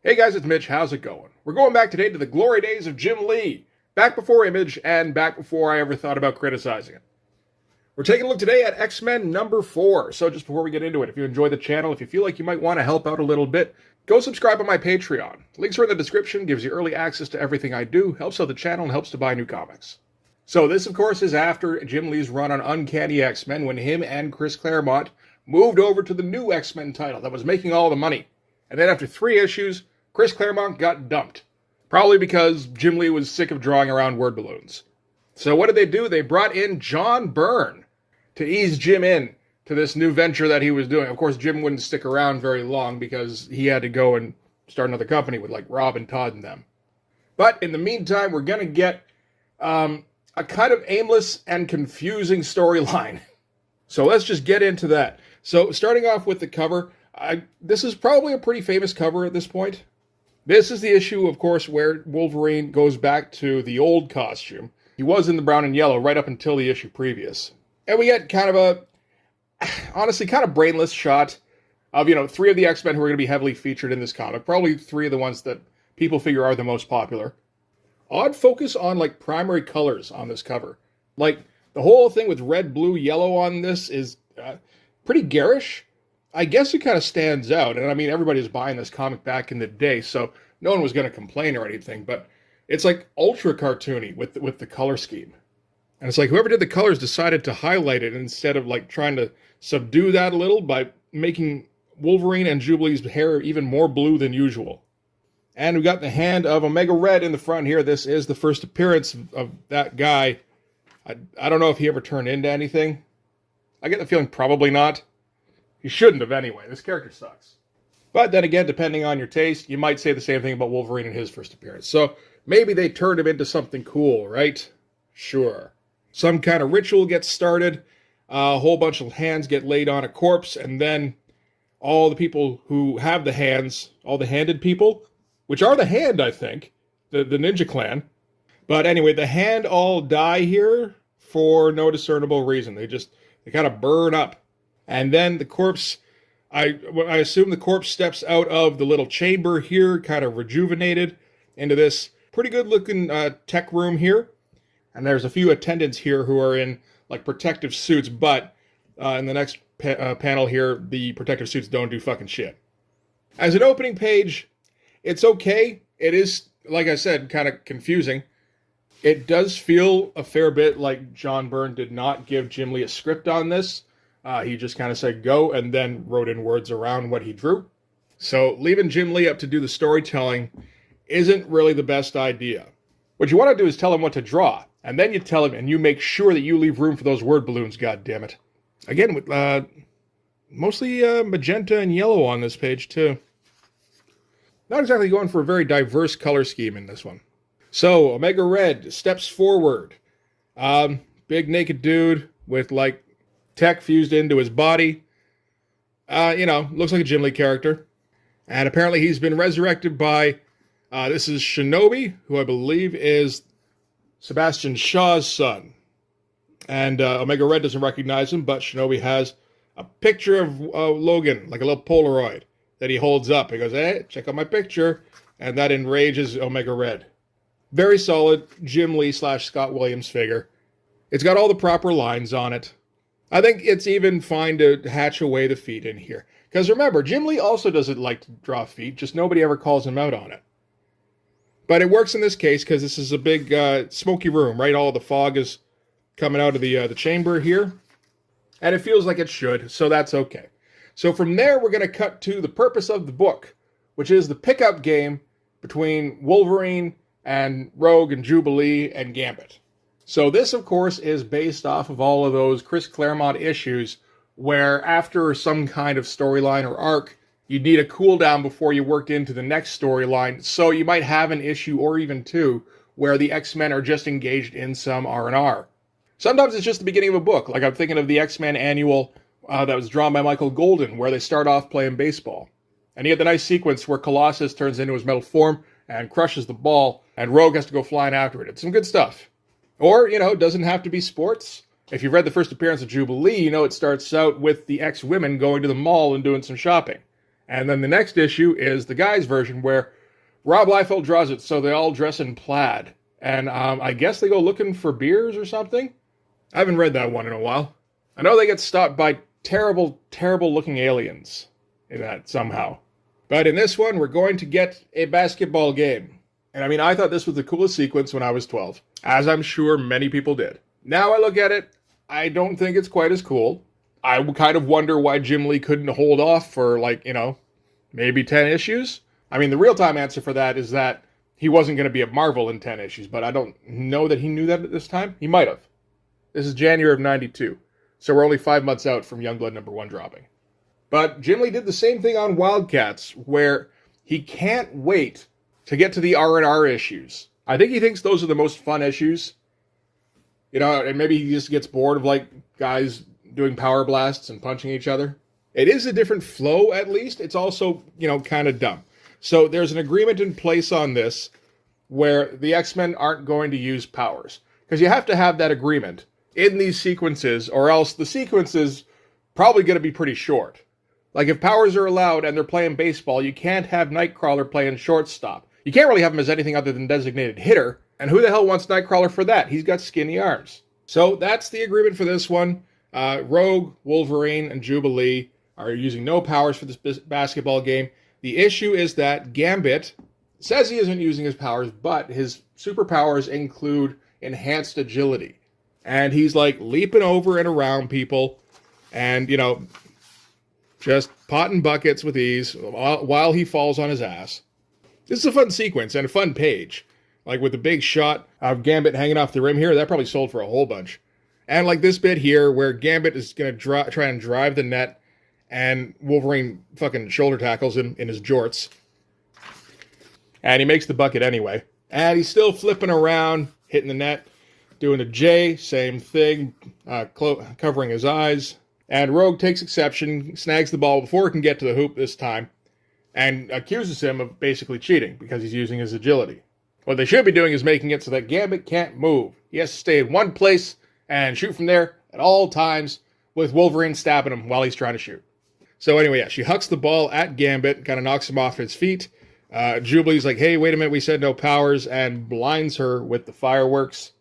Hey guys, it's Mitch. How's it going? We're going back today to the glory days of Jim Lee. Back before Image and back before I ever thought about criticizing it. We're taking a look today at X-Men number 4. So just before we get into it, if you enjoy the channel, if you feel like you might want to help out a little bit, go subscribe on my Patreon. Links are in the description, gives you early access to everything I do, helps out the channel, and helps to buy new comics. So this, of course, is after Jim Lee's run on Uncanny X-Men when him and Chris Claremont moved over to the new X-Men title that was making all the money. And then after 3 issues, Chris Claremont got dumped. Probably because Jim Lee was sick of drawing around word balloons. So what did they do? They brought in John Byrne to ease Jim in to this new venture that he was doing. Of course, Jim wouldn't stick around very long because he had to go and start another company with like Rob and Todd and them. But in the meantime, we're going to get a kind of aimless and confusing storyline. So let's just get into that. So starting off with the cover, this is probably a pretty famous cover at this point. This is the issue, of course, where Wolverine goes back to the old costume. He was in the brown and yellow right up until the issue previous. And we get kind of a, honestly, kind of brainless shot of, 3 of the X-Men who are going to be heavily featured in this comic. Probably 3 of the ones that people figure are the most popular. Odd focus on, primary colors on this cover. The whole thing with red, blue, yellow on this is pretty garish. I guess it kind of stands out, and I mean, everybody was buying this comic back in the day, so no one was going to complain or anything, but it's ultra cartoony with the color scheme. And it's whoever did the colors decided to highlight it instead of trying to subdue that a little by making Wolverine and Jubilee's hair even more blue than usual. And we got the hand of Omega Red in the front here. This is the first appearance of that guy. I don't know if he ever turned into anything. I get the feeling probably not. He shouldn't have anyway. This character sucks. But then again, depending on your taste, you might say the same thing about Wolverine in his first appearance. So maybe they turned him into something cool, right? Sure. Some kind of ritual gets started. A whole bunch of hands get laid on a corpse. And then all the people who have the hands, all the handed people, which are the Hand, I think, the Ninja Clan. But anyway, the Hand all die here for no discernible reason. They kind of burn up. And then the corpse, I assume the corpse steps out of the little chamber here, kind of rejuvenated, into this pretty good-looking tech room here. And there's a few attendants here who are in, protective suits, but in the next panel here, the protective suits don't do fucking shit. As an opening page, it's okay. It is, like I said, kind of confusing. It does feel a fair bit like John Byrne did not give Jim Lee a script on this. He just kind of said go and then wrote in words around what he drew. So leaving Jim Lee up to do the storytelling isn't really the best idea. What you want to do is tell him what to draw. And then you tell him and you make sure that you leave room for those word balloons, goddammit. Again, with mostly magenta and yellow on this page too. Not exactly going for a very diverse color scheme in this one. So Omega Red steps forward. Big naked dude with tech fused into his body. Looks like a Jim Lee character. And apparently he's been resurrected by, this is Shinobi, who I believe is Sebastian Shaw's son. And Omega Red doesn't recognize him, but Shinobi has a picture of Logan, like a little Polaroid, that he holds up. He goes, hey, check out my picture. And that enrages Omega Red. Very solid Jim Lee / Scott Williams figure. It's got all the proper lines on it. I think it's even fine to hatch away the feet in here. Because remember, Jim Lee also doesn't like to draw feet, just nobody ever calls him out on it. But it works in this case because this is a big smoky room, right? All the fog is coming out of the chamber here. And it feels like it should, so that's okay. So from there, we're going to cut to the purpose of the book, which is the pickup game between Wolverine and Rogue and Jubilee and Gambit. So this, of course, is based off of all of those Chris Claremont issues where after some kind of storyline or arc, you'd need a cooldown before you worked into the next storyline. So you might have an issue or even 2 where the X-Men are just engaged in some R&R. Sometimes it's just the beginning of a book. I'm thinking of the X-Men annual that was drawn by Michael Golden where they start off playing baseball. And you get the nice sequence where Colossus turns into his metal form and crushes the ball and Rogue has to go flying after it. It's some good stuff. Or, it doesn't have to be sports. If you've read the first appearance of Jubilee, it starts out with the X-women going to the mall and doing some shopping. And then the next issue is the guys' version where Rob Liefeld draws it so they all dress in plaid. And I guess they go looking for beers or something. I haven't read that one in a while. I know they get stopped by terrible, terrible looking aliens in that somehow. But in this one, we're going to get a basketball game. And I mean, I thought this was the coolest sequence when I was 12, as I'm sure many people did. Now I look at it, I don't think it's quite as cool. I kind of wonder why Jim Lee couldn't hold off for, like, maybe 10 issues. I mean, the real-time answer for that is that he wasn't going to be at Marvel in 10 issues, but I don't know that he knew that at this time. He might have. This is January of 92, so we're only 5 months out from Youngblood #1 dropping. But Jim Lee did the same thing on Wildcats, where he can't wait to get to the R&R issues. I think he thinks those are the most fun issues. And maybe he just gets bored of, like, guys doing power blasts and punching each other. It is a different flow, at least. It's also, kind of dumb. So there's an agreement in place on this where the X-Men aren't going to use powers. Because you have to have that agreement in these sequences, or else the sequence is probably going to be pretty short. Like, if powers are allowed and they're playing baseball, you can't have Nightcrawler playing shortstop. You can't really have him as anything other than designated hitter. And who the hell wants Nightcrawler for that? He's got skinny arms. So that's the agreement for this one. Rogue, Wolverine, and Jubilee are using no powers for this basketball game. The issue is that Gambit says he isn't using his powers, but his superpowers include enhanced agility. And he's like leaping over and around people and, just potting buckets with ease while he falls on his ass. This is a fun sequence and a fun page. Like with the big shot of Gambit hanging off the rim here, that probably sold for a whole bunch. And like this bit here where Gambit is going to try and drive the net and Wolverine fucking shoulder tackles him in his jorts. And he makes the bucket anyway. And he's still flipping around, hitting the net, doing a J, same thing, covering his eyes. And Rogue takes exception, snags the ball before it can get to the hoop this time, and accuses him of basically cheating because he's using his agility. What they should be doing is making it so that Gambit can't move. He has to stay in one place and shoot from there at all times with Wolverine stabbing him while he's trying to shoot. So anyway, yeah, she hucks the ball at Gambit, kind of knocks him off his feet. Jubilee's like, hey, wait a minute, we said no powers, and blinds her with the fireworks.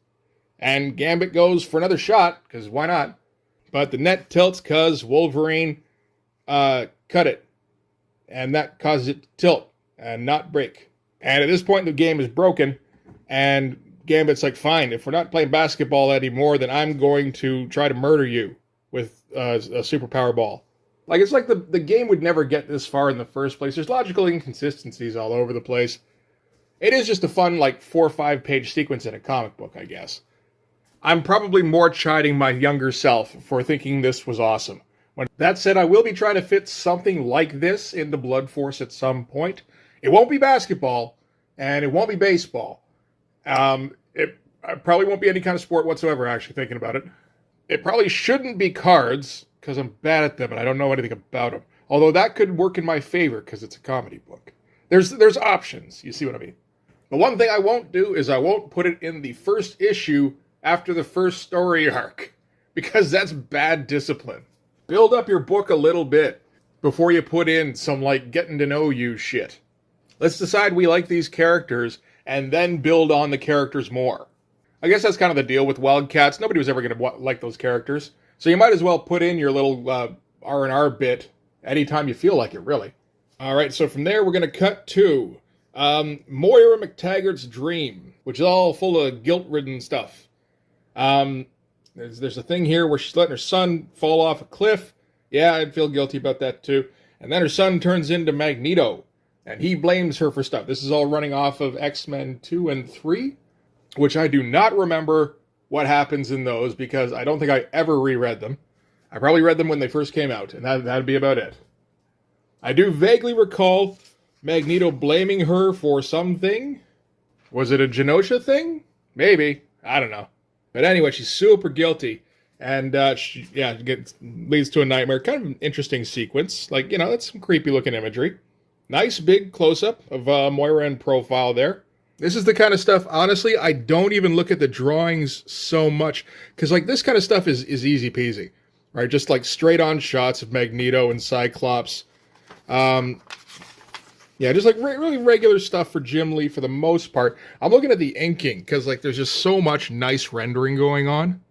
And Gambit goes for another shot, because why not? But the net tilts because Wolverine cut it. And that causes it to tilt and not break. And at this point, the game is broken. And Gambit's like, fine, if we're not playing basketball anymore, then I'm going to try to murder you with a superpower ball. Like, it's like the game would never get this far in the first place. There's logical inconsistencies all over the place. It is just a fun, 4 or 5 page sequence in a comic book, I guess. I'm probably more chiding my younger self for thinking this was awesome. That said, I will be trying to fit something like this into Blood Force at some point. It won't be basketball, and it won't be baseball. It probably won't be any kind of sport whatsoever, actually, thinking about it. It probably shouldn't be cards, because I'm bad at them and I don't know anything about them. Although that could work in my favor, because it's a comedy book. There's options, you see what I mean? But one thing I won't do is I won't put it in the first issue after the first story arc, because that's bad discipline. Build up your book a little bit before you put in some, getting to know you shit. Let's decide we like these characters, and then build on the characters more. I guess that's kind of the deal with Wildcats. Nobody was ever going to like those characters. So you might as well put in your little R&R bit anytime you feel like it, really. All right, so from there, we're going to cut to Moira McTaggart's dream, which is all full of guilt-ridden stuff. There's a thing here where she's letting her son fall off a cliff. Yeah, I'd feel guilty about that too. And then her son turns into Magneto, and he blames her for stuff. This is all running off of X-Men 2 and 3, which I do not remember what happens in those, because I don't think I ever reread them. I probably read them when they first came out, and that'd be about it. I do vaguely recall Magneto blaming her for something. Was it a Genosha thing? Maybe. I don't know. But anyway, she's super guilty, and leads to a nightmare. Kind of an interesting sequence. That's some creepy-looking imagery. Nice big close-up of Moira in profile there. This is the kind of stuff, honestly, I don't even look at the drawings so much, because, this kind of stuff is easy peasy, right? Just, straight-on shots of Magneto and Cyclops, Yeah, just like really regular stuff for Jim Lee for the most part. I'm looking at the inking because like there's just so much nice rendering going on,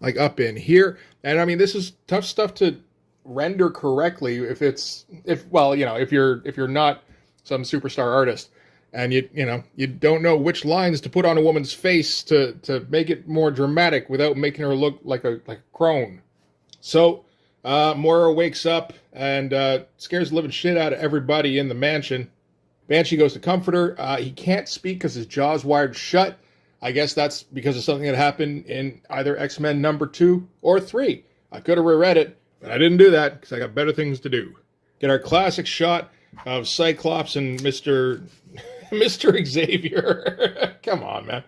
like up in here. And I mean, this is tough stuff to render correctly if you're not some superstar artist and you don't know which lines to put on a woman's face to make it more dramatic without making her look like a crone. So Moira wakes up and scares the living shit out of everybody in the mansion. Banshee goes to comfort her. He can't speak because his jaw's wired shut. I guess that's because of something that happened in either X-Men number 2 or 3. I could have reread it, but I didn't do that because I got better things to do. Get our classic shot of Cyclops and Mr. Xavier. Come on, man.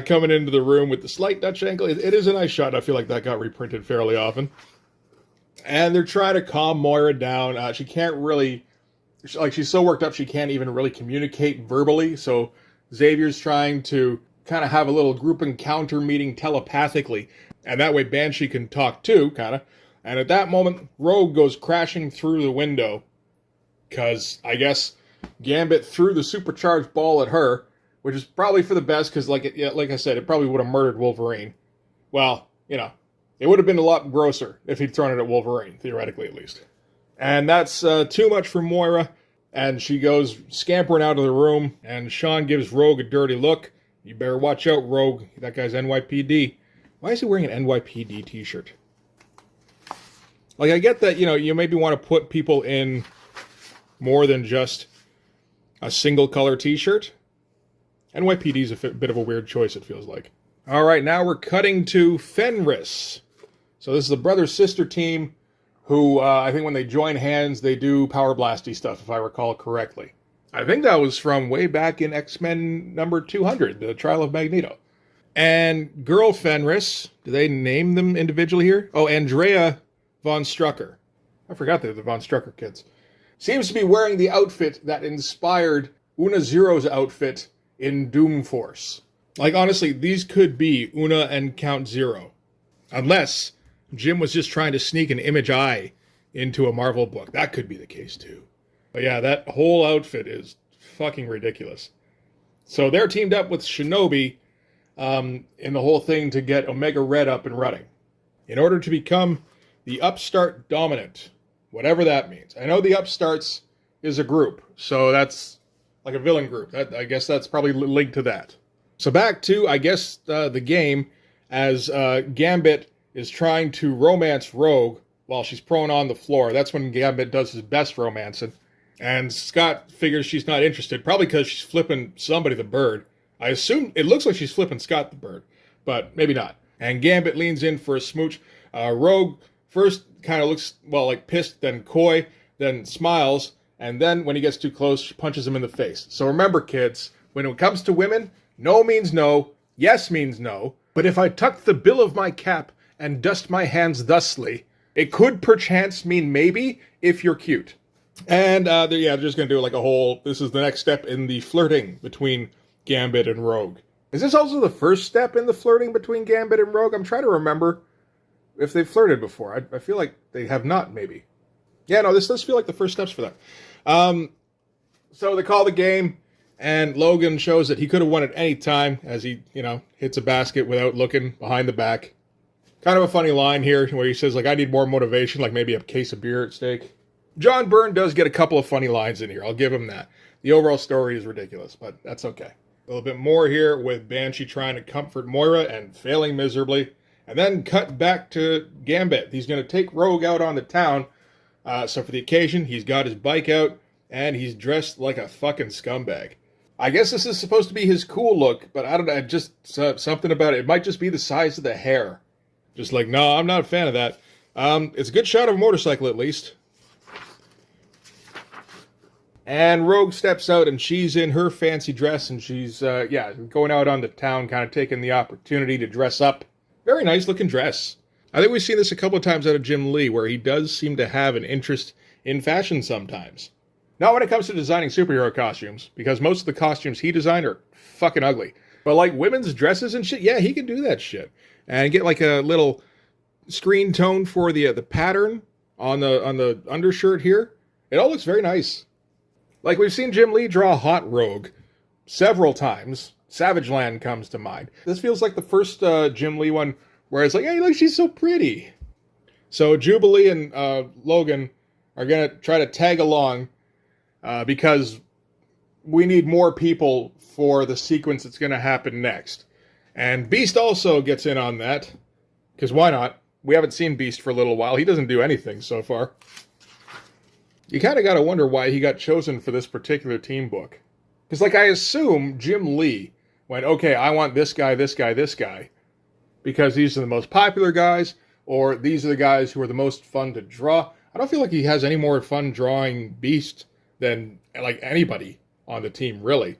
Coming into the room with the slight Dutch angle. It is a nice shot. I feel like that got reprinted fairly often. And they're trying to calm Moira down. She can't really, she's so worked up she can't even really communicate verbally. So Xavier's trying to kind of have a little group encounter meeting telepathically. And that way Banshee can talk too, kind of. And at that moment, Rogue goes crashing through the window. Because I guess Gambit threw the supercharged ball at her. Which is probably for the best because, like I said, it probably would have murdered Wolverine. Well, it would have been a lot grosser if he'd thrown it at Wolverine, theoretically at least. And that's too much for Moira, and she goes scampering out of the room, and Sean gives Rogue a dirty look. You better watch out, Rogue. That guy's NYPD. Why is he wearing an NYPD t-shirt? Like, I get that, you maybe want to put people in more than just a single color t-shirt. NYPD's a bit of a weird choice, it feels like. All right, now we're cutting to Fenris. So this is the brother-sister team who, I think when they join hands, they do Power Blasty stuff, if I recall correctly. I think that was from way back in X-Men number 200, the Trial of Magneto. And girl Fenris, do they name them individually here? Oh, Andrea von Strucker. I forgot they're the von Strucker kids. Seems to be wearing the outfit that inspired Una Zero's outfit in Doom Force. Like, honestly, these could be Una and Count Zero. Unless Jim was just trying to sneak an Image Eye into a Marvel book. That could be the case, too. But yeah, that whole outfit is fucking ridiculous. So they're teamed up with Shinobi in the whole thing to get Omega Red up and running. In order to become the Upstart Dominant. Whatever that means. I know the Upstarts is a group. So that's like a villain group. I guess that's probably linked to that. So back to, I guess, the game, as Gambit is trying to romance Rogue while she's prone on the floor. That's when Gambit does his best romancing. And Scott figures she's not interested, probably because she's flipping somebody the bird. I assume it looks like she's flipping Scott the bird, but maybe not. And Gambit leans in for a smooch. Rogue first kind of looks, like pissed, then coy, then smiles, and then when he gets too close, she punches him in the face. So remember, kids, when it comes to women, no means no, yes means no, but if I tuck the bill of my cap and dust my hands thusly, it could perchance mean maybe if you're cute. And they're just going to do like a whole, this is the next step in the flirting between Gambit and Rogue. Is this also the first step in the flirting between Gambit and Rogue? I'm trying to remember if they've flirted before. I feel like they have not, maybe. Yeah, no, this does feel like the first steps for that. So they call the game, and Logan shows that he could have won at any time as he, hits a basket without looking behind the back. Kind of a funny line here where he says, I need more motivation, like maybe a case of beer at stake. John Byrne does get a couple of funny lines in here. I'll give him that. The overall story is ridiculous, but that's okay. A little bit more here with Banshee trying to comfort Moira and failing miserably. And then cut back to Gambit. He's going to take Rogue out on the town. So for the occasion, he's got his bike out, and he's dressed like a fucking scumbag. I guess this is supposed to be his cool look, but I don't know, just something about it. It might just be the size of the hair. Just no, I'm not a fan of that. It's a good shot of a motorcycle, at least. And Rogue steps out, and she's in her fancy dress, and she's, going out on the town, kind of taking the opportunity to dress up. Very nice-looking dress. I think we've seen this a couple of times out of Jim Lee, where he does seem to have an interest in fashion sometimes. Not when it comes to designing superhero costumes, because most of the costumes he designed are fucking ugly. But women's dresses and shit, yeah, he can do that shit. And get a little screen tone for the pattern on the undershirt here. It all looks very nice. Like, we've seen Jim Lee draw Hot Rogue several times. Savage Land comes to mind. This feels like the first Jim Lee one where it's like, hey, look, she's so pretty. So Jubilee and Logan are going to try to tag along because we need more people for the sequence that's going to happen next. And Beast also gets in on that, because why not? We haven't seen Beast for a little while. He doesn't do anything so far. You kind of got to wonder why he got chosen for this particular team book. Because, like, I assume Jim Lee went, okay, I want this guy, this guy, this guy, because these are the most popular guys, or these are the guys who are the most fun to draw. I don't feel like he has any more fun drawing Beast than, like, anybody on the team, really.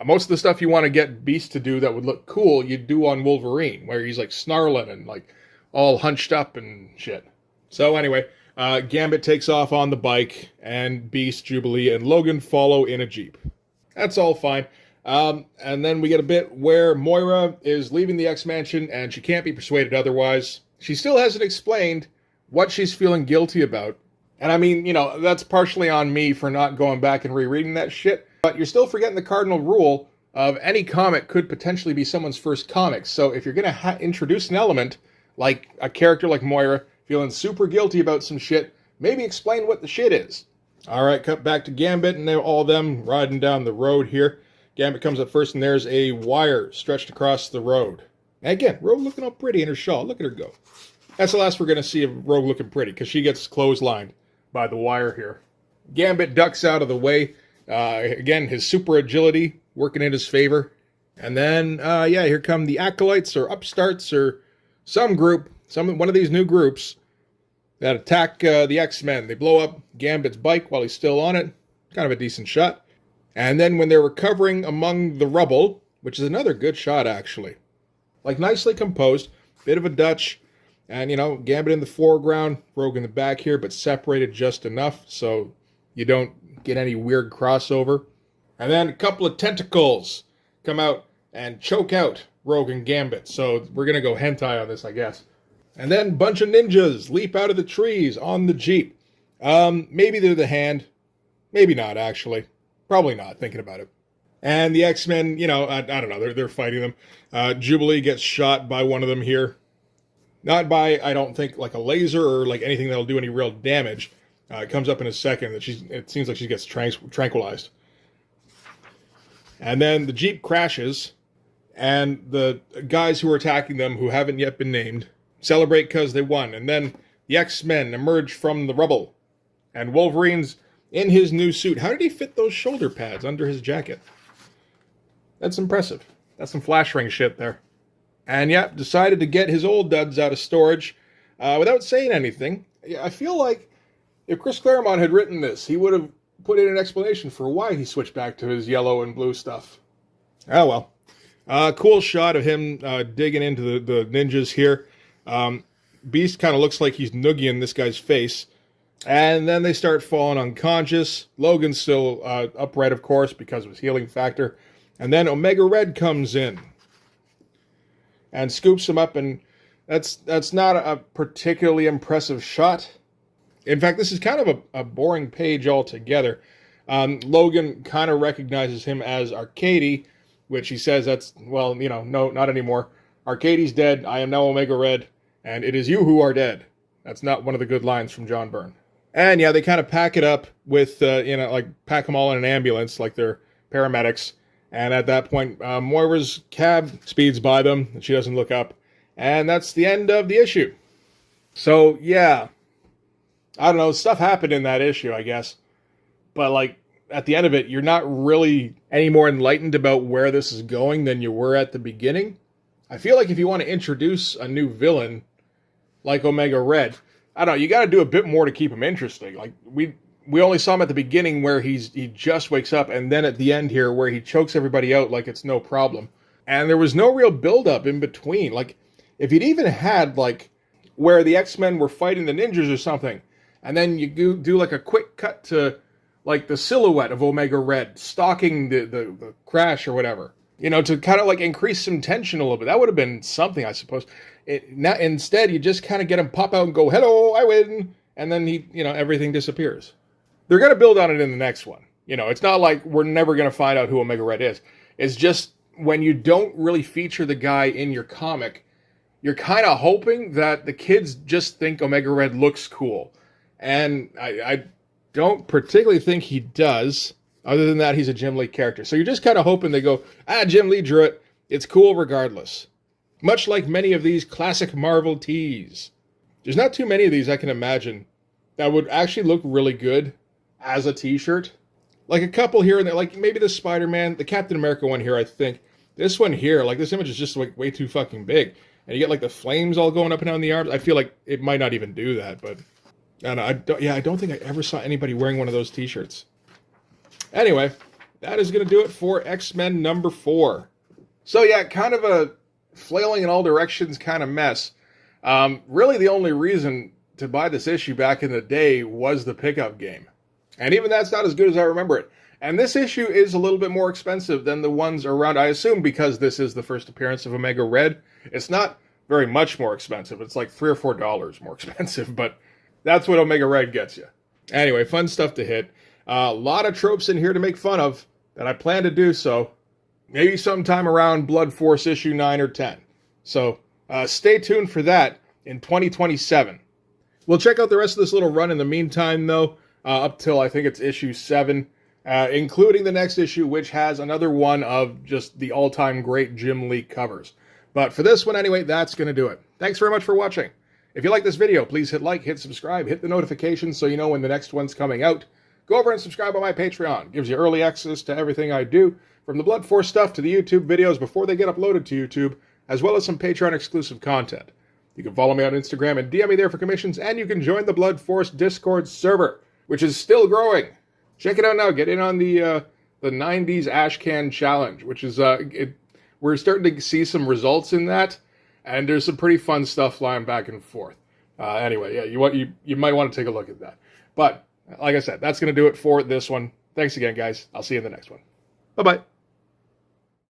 Most of the stuff you want to get Beast to do that would look cool, you'd do on Wolverine, where he's, like, snarling and, like, all hunched up and shit. So, anyway, Gambit takes off on the bike, and Beast, Jubilee, and Logan follow in a Jeep. That's all fine. And then we get a bit where Moira is leaving the X-Mansion, and she can't be persuaded otherwise. She still hasn't explained what she's feeling guilty about. And I mean, you know, that's partially on me for not going back and rereading that shit. But you're still forgetting the cardinal rule of any comic could potentially be someone's first comic. So if you're going to introduce an element, like a character like Moira, feeling super guilty about some shit, maybe explain what the shit is. All right, cut back to Gambit, and all of them riding down the road here. Gambit comes up first, and there's a wire stretched across the road. And again, Rogue looking all pretty in her shawl. Look at her go. That's the last we're going to see of Rogue looking pretty, because she gets clotheslined by the wire here. Gambit ducks out of the way. Again, his super agility working in his favor. And then, here come the Acolytes, or Upstarts, or some group, one of these new groups, that attack the X-Men. They blow up Gambit's bike while he's still on it. Kind of a decent shot. And then when they're recovering among the rubble, which is another good shot, actually. Like, nicely composed. Bit of a Dutch. And, you know, Gambit in the foreground, Rogue in the back here, but separated just enough so you don't get any weird crossover. And then a couple of tentacles come out and choke out Rogue and Gambit. So we're going to go hentai on this, I guess. And then a bunch of ninjas leap out of the trees on the Jeep. Maybe they're the Hand. Maybe not, actually. Probably not, thinking about it. And the X-Men, you know, I don't know, they're fighting them. Jubilee gets shot by one of them here. Not by, I don't think, like a laser or like anything that'll do any real damage. It comes up in a second that it seems like she gets tranquilized. And then the Jeep crashes, and the guys who are attacking them, who haven't yet been named, celebrate because they won. And then the X-Men emerge from the rubble. And Wolverine's in his new suit. How did he fit those shoulder pads under his jacket? That's impressive. That's some flash ring shit there. And yeah, decided to get his old duds out of storage without saying anything. I feel like if Chris Claremont had written this, he would have put in an explanation for why he switched back to his yellow and blue stuff. Oh well. Cool shot of him digging into the ninjas here. Beast kind of looks like he's noogieing this guy's face. And then they start falling unconscious. Logan's still upright, of course, because of his healing factor. And then Omega Red comes in and scoops him up, and that's not a particularly impressive shot. In fact, this is kind of a boring page altogether. Logan kind of recognizes him as Arcady, which he says that's, well, you know, no, not anymore. Arcady's dead, I am now Omega Red, and it is you who are dead. That's not one of the good lines from John Byrne. And yeah, they kind of pack it up with, like pack them all in an ambulance like they're paramedics. And at that point, Moira's cab speeds by them, and she doesn't look up. And that's the end of the issue. So, yeah. I don't know, stuff happened in that issue, I guess. But, like, at the end of it, you're not really any more enlightened about where this is going than you were at the beginning. I feel like if you want to introduce a new villain, like Omega Red, I don't know, you got to do a bit more to keep him interesting. Like, we only saw him at the beginning where he just wakes up, and then at the end here where he chokes everybody out like it's no problem. And there was no real build-up in between. Like, if you'd even had, like, where the X-Men were fighting the ninjas or something, and then you do like a quick cut to, like, the silhouette of Omega Red stalking the crash or whatever, you know, to kind of, like, increase some tension a little bit. That would have been something, I suppose. Instead, you just kind of get him pop out and go, hello, I win. and then everything disappears. They're going to build on it in the next one. It's not like we're never going to find out who Omega Red is. It's just when you don't really feature the guy in your comic, you're kind of hoping that the kids just think Omega Red looks cool. And I don't particularly think he does. Other than that, he's a Jim Lee character. So you're just kind of hoping they go, Jim Lee drew it. It's cool regardless. Much like many of these classic Marvel tees. There's not too many of these I can imagine that would actually look really good as a t-shirt. Like a couple here and there, like maybe the Spider-Man, the Captain America one here, I think. This one here, like this image is just like way too fucking big. And you get like the flames all going up and down the arms. I feel like it might not even do that, but I don't think I ever saw anybody wearing one of those t-shirts. Anyway, that is going to do it for X-Men number 4. So yeah, kind of a flailing in all directions kind of mess. Really the only reason to buy this issue back in the day was the pickup game. And even that's not as good as I remember it. And this issue is a little bit more expensive than the ones around, I assume, because this is the first appearance of Omega Red. It's not very much more expensive. It's like $3 or $4 more expensive, but that's what Omega Red gets you. Anyway, fun stuff to hit. A lot of tropes in here to make fun of, and I plan to do so. Maybe sometime around Blood Force issue 9 or 10. So stay tuned for that in 2027. We'll check out the rest of this little run in the meantime, though, up till I think it's issue 7, including the next issue, which has another one of just the all-time great Jim Lee covers. But for this one, anyway, that's going to do it. Thanks very much for watching. If you like this video, please hit like, hit subscribe, hit the notifications so you know when the next one's coming out. Go over and subscribe on my Patreon. It gives you early access to everything I do, from the Blood Force stuff to the YouTube videos before they get uploaded to YouTube, as well as some Patreon-exclusive content. You can follow me on Instagram and DM me there for commissions, and you can join the Blood Force Discord server, which is still growing. Check it out now. Get in on the 90s Ashcan Challenge, which is, we're starting to see some results in that, and there's some pretty fun stuff flying back and forth. Anyway, yeah, you might want to take a look at that. But, like I said, that's going to do it for this one. Thanks again, guys. I'll see you in the next one. Bye-bye.